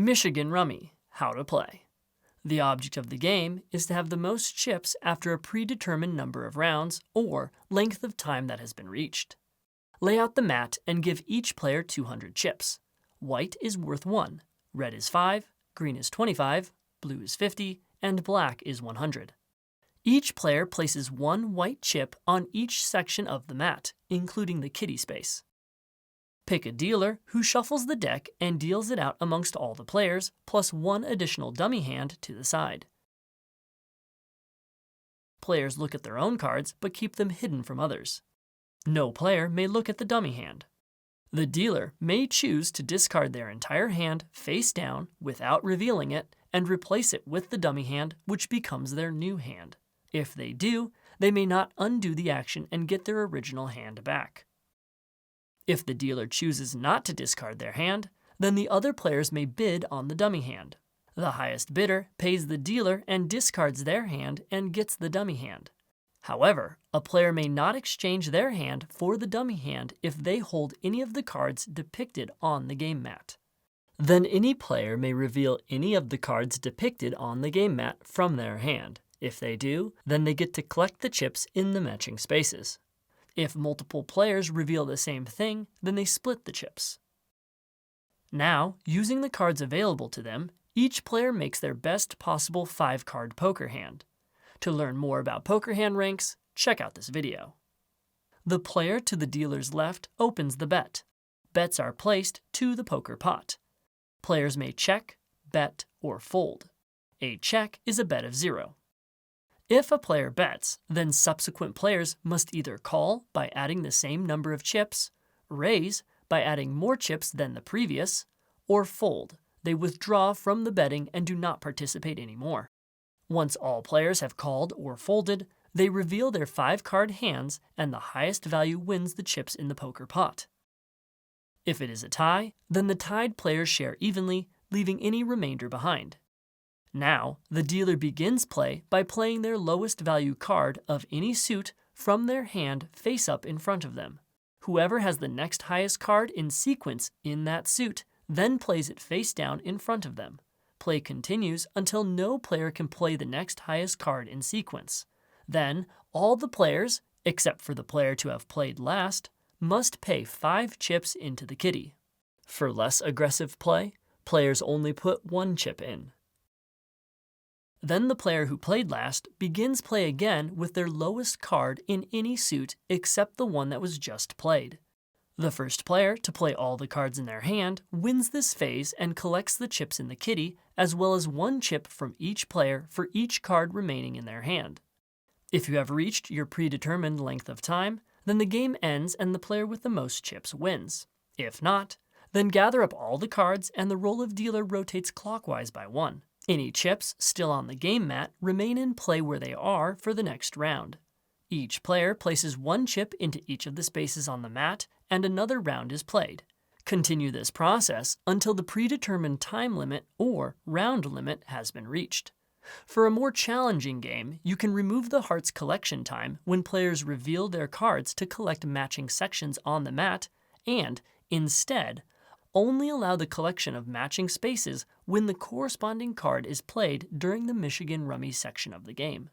Michigan Rummy, how to play. The object of the game is to have the most chips after a predetermined number of rounds or length of time that has been reached. Lay out the mat and give each player 200 chips. White is worth 1, red is 5, green is 25, blue is 50, and black is 100. Each player places one white chip on each section of the mat, including the kitty space. Pick a dealer who shuffles the deck and deals it out amongst all the players, plus one additional dummy hand to the side. Players look at their own cards, but keep them hidden from others. No player may look at the dummy hand. The dealer may choose to discard their entire hand face down without revealing it and replace it with the dummy hand, which becomes their new hand. If they do, they may not undo the action and get their original hand back. If the dealer chooses not to discard their hand, then the other players may bid on the dummy hand. The highest bidder pays the dealer and discards their hand and gets the dummy hand. However, a player may not exchange their hand for the dummy hand if they hold any of the cards depicted on the game mat. Then any player may reveal any of the cards depicted on the game mat from their hand. If they do, then they get to collect the chips in the matching spaces. If multiple players reveal the same thing, then they split the chips. Now, using the cards available to them, each player makes their best possible 5-card poker hand. To learn more about poker hand ranks, check out this video. The player to the dealer's left opens the bet. Bets are placed to the poker pot. Players may check, bet, or fold. A check is a bet of 0. If a player bets, then subsequent players must either call by adding the same number of chips, raise by adding more chips than the previous, or fold. They withdraw from the betting and do not participate anymore. Once all players have called or folded, they reveal their 5-card hands and the highest value wins the chips in the poker pot. If it is a tie, then the tied players share evenly, leaving any remainder behind. Now, the dealer begins play by playing their lowest value card of any suit from their hand face up in front of them. Whoever has the next highest card in sequence in that suit then plays it face down in front of them. Play continues until no player can play the next highest card in sequence. Then, all the players, except for the player to have played last, must pay 5 chips into the kitty. For less aggressive play, players only put 1 chip in. Then the player who played last begins play again with their lowest card in any suit except the one that was just played. The first player to play all the cards in their hand wins this phase and collects the chips in the kitty, as well as 1 chip from each player for each card remaining in their hand. If you have reached your predetermined length of time, then the game ends and the player with the most chips wins. If not, then gather up all the cards and the roll of dealer rotates clockwise by 1. Any chips still on the game mat remain in play where they are for the next round. Each player places 1 chip into each of the spaces on the mat and another round is played. Continue this process until the predetermined time limit or round limit has been reached. For a more challenging game, you can remove the hearts collection time when players reveal their cards to collect matching sections on the mat and, instead, only allow the collection of matching spaces when the corresponding card is played during the Michigan Rummy section of the game.